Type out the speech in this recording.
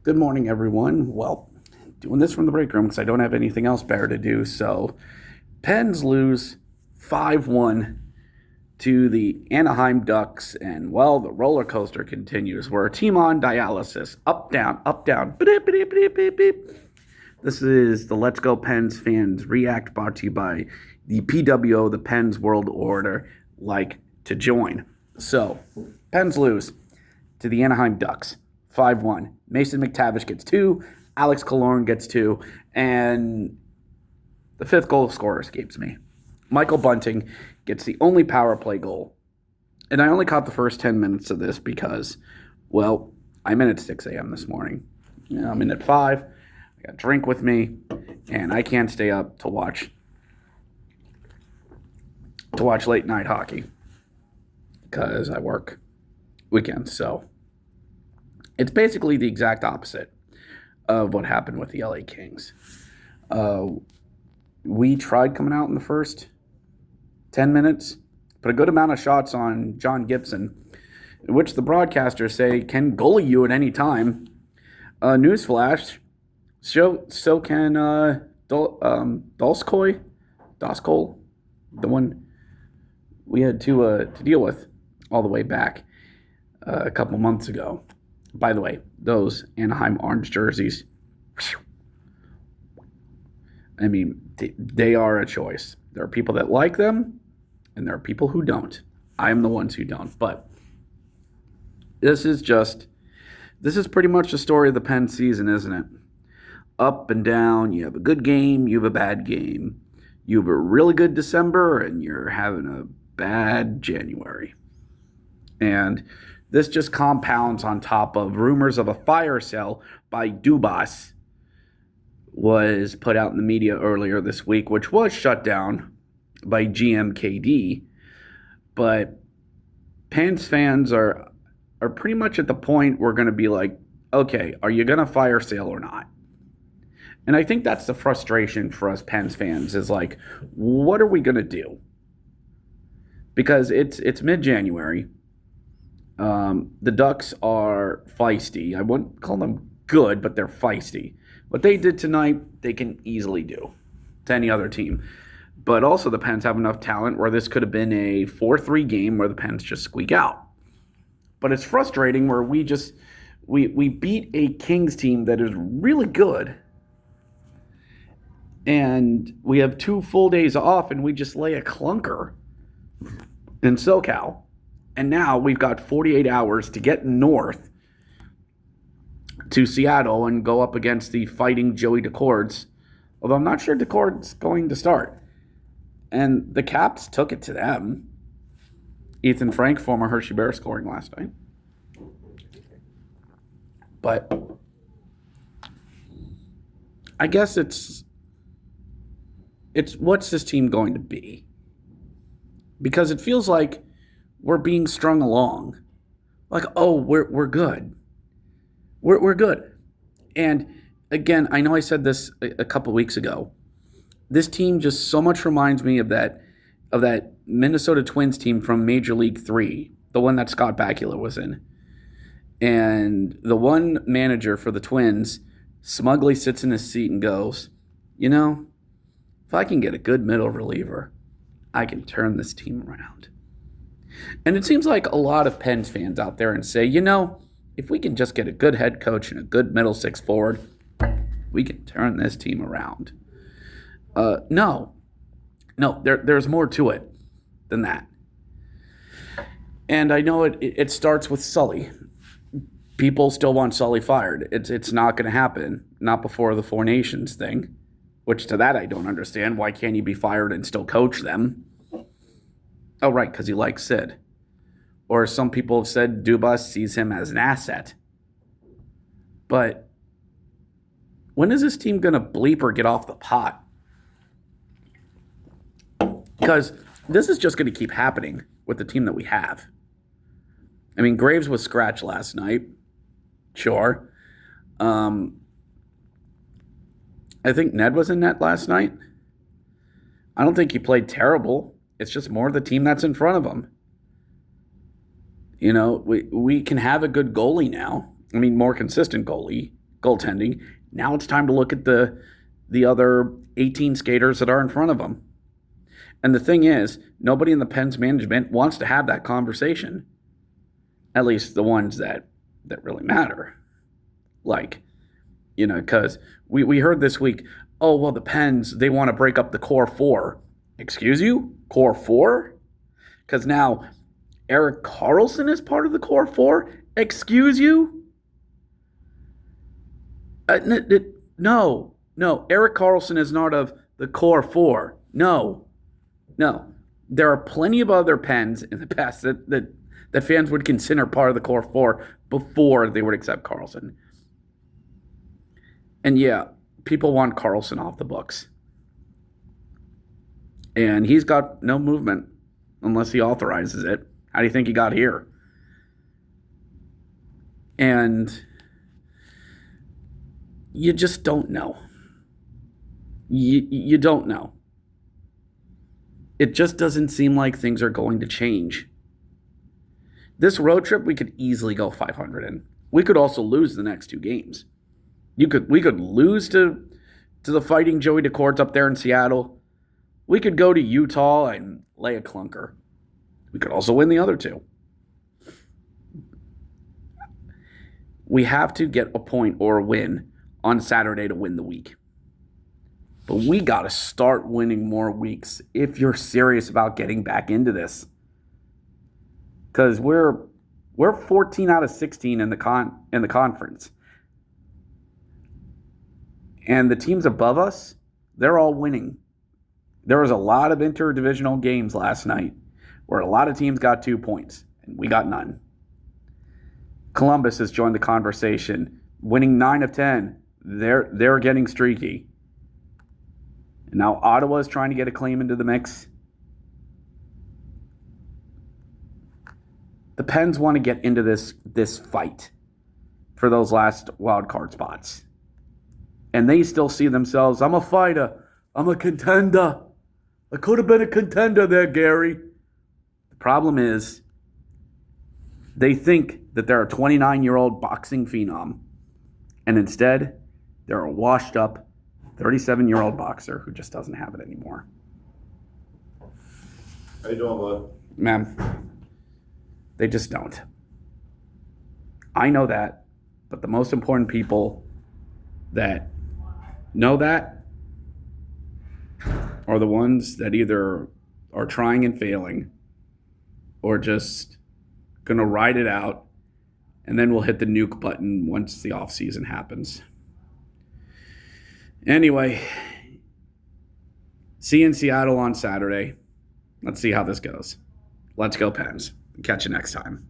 Good morning, everyone. Well, doing this from the break room because I don't have anything else better to do. So, Pens lose 5-1 to the Anaheim Ducks, and well, the roller coaster continues. We're a team on dialysis, up, down, up, down. Beep, beep, beep, beep, beep. This is the Let's Go Pens fans react, brought to you by the PWO, the Pens World Order. Like to join. So, Pens lose to the Anaheim Ducks 5-1. Mason McTavish gets 2, Alex Killorn gets 2, and the fifth goal scorer escapes me. Michael Bunting gets the only power play goal. And I only caught the first 10 minutes of this because, well, I'm in at 6 a.m. this morning. I'm in at 5. I got a drink with me, and I can't stay up to watch late night hockey because I work weekends. So it's basically the exact opposite of what happened with the LA Kings. We tried coming out in the first 10 minutes, put a good amount of shots on John Gibson, which the broadcasters say can goalie you at any time. Newsflash, so can Dalskoy, the one we had to deal with all the way back a couple months ago. By the way, those Anaheim orange jerseys, I mean, they are a choice. There are people that like them, and there are people who don't. I'm the ones who don't. But this is pretty much the story of the Penn season, isn't it? Up and down. You have a good game, you have a bad game. You have a really good December, and you're having a bad January. And this just compounds on top of rumors of a fire sale by Dubas was put out in the media earlier this week, which was shut down by GMKD. But Pens fans are pretty much at the point we're going to be like, okay, are you going to fire sale or not? And I think that's the frustration for us Pens fans is like, what are we going to do? Because it's mid-January. The Ducks are feisty. I wouldn't call them good, but they're feisty. What they did tonight, they can easily do to any other team. But also the Pens have enough talent where this could have been a 4-3 game where the Pens just squeak out. But it's frustrating where we beat a Kings team that is really good. And we have 2 full days off and we just lay a clunker in SoCal. And now we've got 48 hours to get north to Seattle and go up against the fighting Joey Decords. Although I'm not sure Decord's going to start. And the Caps took it to them. Ethan Frank, former Hershey Bear, scoring last night. But I guess it's what's this team going to be? Because it feels like we're being strung along. Like, oh, we're good. We're good. And again, I know I said this a couple weeks ago. This team just so much reminds me of that Minnesota Twins team from Major League 3, the one that Scott Bakula was in. And the one manager for the Twins smugly sits in his seat and goes, if I can get a good middle reliever, I can turn this team around. And it seems like a lot of Pens fans out there and say, if we can just get a good head coach and a good middle six forward, we can turn this team around. No, there's more to it than that. And I know it starts with Sully. People still want Sully fired. It's not going to happen. Not before the Four Nations thing, which to that I don't understand. Why can't he be fired and still coach them? Oh, right, because he likes Sid. Or some people have said Dubas sees him as an asset. But when is this team going to bleep or get off the pot? Because this is just going to keep happening with the team that we have. I mean, Graves was scratched last night. Sure. I think Ned was in net last night. I don't think he played terrible. It's just more the team that's in front of him. We can have a good goalie now. I mean, more consistent goalie. goaltending. Now it's time to look at the other 18 skaters that are in front of them. And the thing is, nobody in the Pens management wants to have that conversation. At least the ones that really matter. Like, because we heard this week, oh, well, the Pens, they want to break up the core four. Excuse you? Core four? Because now Erik Karlsson is part of the core four? Excuse you? No. Erik Karlsson is not of the core four. No. There are plenty of other Pens in the past that fans would consider part of the core four before they would accept Karlsson. And yeah, people want Karlsson off the books. And he's got no movement unless he authorizes it. How do you think he got here? And you just don't know. You don't know. It just doesn't seem like things are going to change. This road trip, we could easily go 500 in. We could also lose the next two games. We could lose to the Fighting Joey Daccords up there in Seattle. We could go to Utah and lay a clunker. We could also win the other two. We have to get a point or a win on Saturday to win the week. But we got to start winning more weeks if you're serious about getting back into this. Because we're 14 out of 16 in the conference. And the teams above us, they're all winning. There was a lot of interdivisional games last night where a lot of teams got 2 points, and we got none. Columbus has joined the conversation, winning 9 of 10. They're getting streaky. And now Ottawa is trying to get a claim into the mix. The Pens want to get into this fight for those last wild card spots. And they still see themselves, I'm a fighter. I'm a contender. I could have been a contender there, Gary. The problem is they think that they're a 29-year-old boxing phenom. And instead, they're a washed-up 37-year-old boxer who just doesn't have it anymore. How you doing, bud? Man, they just don't. I know that, but the most important people that know that are the ones that either are trying and failing or just going to ride it out, and then we'll hit the nuke button once the off season happens. Anyway, see you in Seattle on Saturday. Let's see how this goes. Let's go, Pens. Catch you next time.